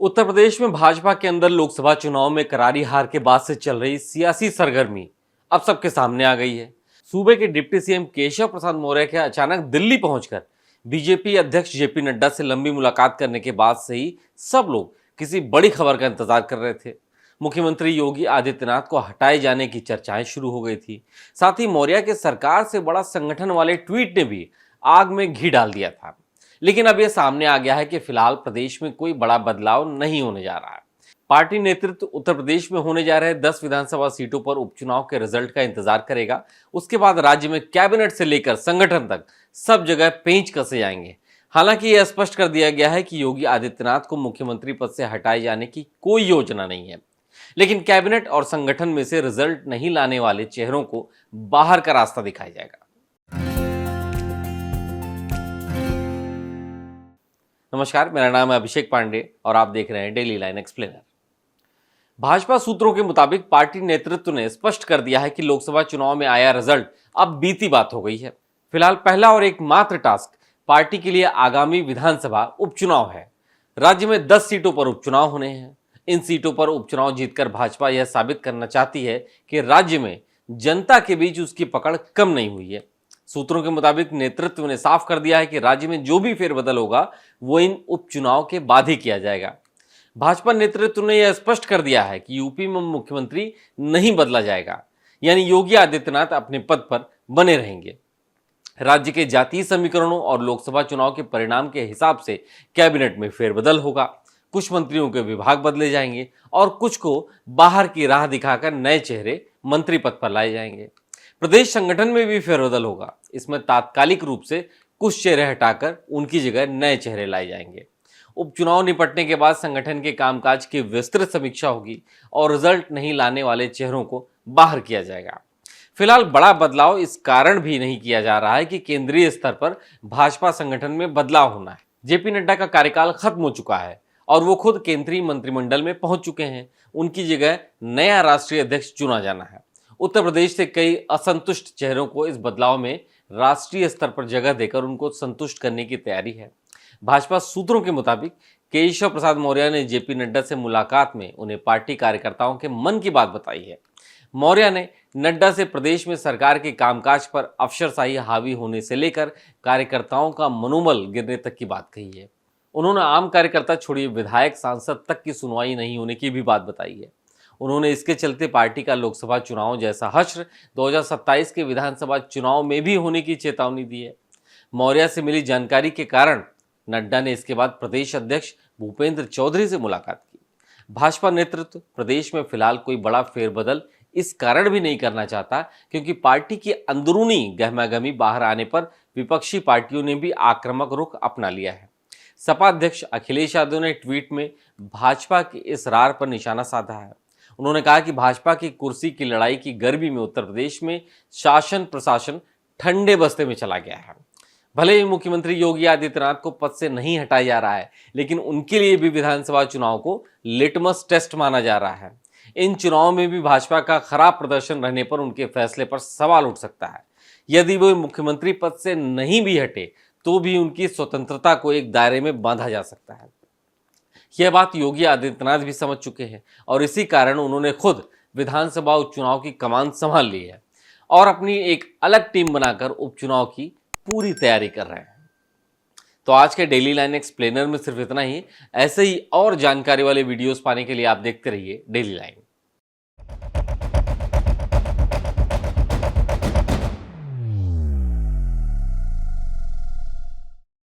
उत्तर प्रदेश में भाजपा के अंदर लोकसभा चुनाव में करारी हार के बाद से चल रही सियासी सरगर्मी अब सबके सामने आ गई है। सूबे के डिप्टी सीएम केशव प्रसाद मौर्य के अचानक दिल्ली पहुंचकर बीजेपी अध्यक्ष जेपी नड्डा से लंबी मुलाकात करने के बाद से ही सब लोग किसी बड़ी खबर का इंतजार कर रहे थे। मुख्यमंत्री योगी आदित्यनाथ को हटाए जाने की चर्चाएं शुरू हो गई थी। साथ ही मौर्य के सरकार से बड़ा संगठन वाले ट्वीट ने भी आग में घी डाल दिया था। लेकिन अब यह सामने आ गया है कि फिलहाल प्रदेश में कोई बड़ा बदलाव नहीं होने जा रहा है। पार्टी नेतृत्व उत्तर प्रदेश में होने जा रहे 10 विधानसभा सीटों पर उपचुनाव के रिजल्ट का इंतजार करेगा। उसके बाद राज्य में कैबिनेट से लेकर संगठन तक सब जगह पेंच कसे जाएंगे। हालांकि यह स्पष्ट कर दिया गया है कि योगी आदित्यनाथ को मुख्यमंत्री पद से हटाए जाने की कोई योजना नहीं है, लेकिन कैबिनेट और संगठन में से रिजल्ट नहीं लाने वाले चेहरों को बाहर का रास्ता दिखाया जाएगा। नमस्कार, मेरा नाम है अभिषेक पांडे और आप देख रहे हैं डेली लाइन एक्सप्लेनर। भाजपा सूत्रों के मुताबिक पार्टी नेतृत्व ने स्पष्ट कर दिया है कि लोकसभा चुनाव में आया रिजल्ट अब बीती बात हो गई है। फिलहाल पहला और एकमात्र टास्क पार्टी के लिए आगामी विधानसभा उपचुनाव है। राज्य में 10 सीटों पर उपचुनाव होने हैं। इन सीटों पर उपचुनाव जीतकर भाजपा यह साबित करना चाहती है कि राज्य में जनता के बीच उसकी पकड़ कम नहीं हुई है। सूत्रों के मुताबिक नेतृत्व ने साफ कर दिया है कि राज्य में जो भी फेरबदल होगा वो इन उपचुनाव के बाद ही किया जाएगा। भाजपा नेतृत्व ने यह स्पष्ट कर दिया है कि यूपी में मुख्यमंत्री नहीं बदला जाएगा, यानी योगी आदित्यनाथ अपने पद पर बने रहेंगे। राज्य के जातीय समीकरणों और लोकसभा चुनाव के परिणाम के हिसाब से कैबिनेट में फेरबदल होगा। कुछ मंत्रियों के विभाग बदले जाएंगे और कुछ को बाहर की राह दिखाकर नए चेहरे मंत्री पद पर लाए जाएंगे। प्रदेश संगठन में भी फेरबदल होगा। इसमें तात्कालिक रूप से कुछ चेहरे हटाकर उनकी जगह नए चेहरे लाए जाएंगे। उपचुनाव निपटने के बाद संगठन के कामकाज की विस्तृत समीक्षा होगी और रिजल्ट नहीं लाने वाले चेहरों को बाहर किया जाएगा। फिलहाल बड़ा बदलाव इस कारण भी नहीं किया जा रहा है कि केंद्रीय स्तर पर भाजपा संगठन में बदलाव होना है। जेपी नड्डा का कार्यकाल खत्म हो चुका है और वो खुद केंद्रीय मंत्रिमंडल में पहुंच चुके हैं। उनकी जगह नया राष्ट्रीय अध्यक्ष चुना जाना है। उत्तर प्रदेश से कई असंतुष्ट चेहरों को इस बदलाव में राष्ट्रीय स्तर पर जगह देकर उनको संतुष्ट करने की तैयारी है। भाजपा सूत्रों के मुताबिक केशव प्रसाद मौर्य ने जेपी नड्डा से मुलाकात में उन्हें पार्टी कार्यकर्ताओं के मन की बात बताई है। मौर्य ने नड्डा से प्रदेश में सरकार के कामकाज पर अफसरशाही हावी होने से लेकर कार्यकर्ताओं का मनोबल गिरने तक की बात कही है। उन्होंने आम कार्यकर्ता छोड़िए विधायक सांसद तक की सुनवाई नहीं होने की भी बात बताई है। उन्होंने इसके चलते पार्टी का लोकसभा चुनाव जैसा हश्र 2027 के विधानसभा चुनाव में भी होने की चेतावनी दी है। मौर्य से मिली जानकारी के कारण नड्डा ने इसके बाद प्रदेश अध्यक्ष भूपेंद्र चौधरी से मुलाकात की। भाजपा नेतृत्व प्रदेश में फिलहाल कोई बड़ा फेरबदल इस कारण भी नहीं करना चाहता क्योंकि पार्टी की अंदरूनी गहमागहमी बाहर आने पर विपक्षी पार्टियों ने भी आक्रामक रुख अपना लिया है। सपा अध्यक्ष अखिलेश यादव ने ट्वीट में भाजपा के इस रार पर निशाना साधा है। उन्होंने कहा कि भाजपा की कुर्सी की लड़ाई की गर्मी में उत्तर प्रदेश में शासन प्रशासन ठंडे बस्ते में चला गया है। भले ही मुख्यमंत्री योगी आदित्यनाथ को पद से नहीं हटाया जा रहा है, लेकिन उनके लिए भी विधानसभा चुनाव को लिटमस टेस्ट माना जा रहा है। इन चुनावों में भी भाजपा का खराब प्रदर्शन रहने पर उनके फैसले पर सवाल उठ सकता है। यदि वो मुख्यमंत्री पद से नहीं भी हटे तो भी उनकी स्वतंत्रता को एक दायरे में बांधा जा सकता है। यह बात योगी आदित्यनाथ भी समझ चुके हैं और इसी कारण उन्होंने खुद विधानसभा उपचुनाव की कमान संभाल ली है और अपनी एक अलग टीम बनाकर उपचुनाव की पूरी तैयारी कर रहे हैं। तो आज के डेली लाइन एक्सप्लेनर में सिर्फ इतना ही। ऐसे ही और जानकारी वाले वीडियोस पाने के लिए आप देखते रहिए डेली लाइन।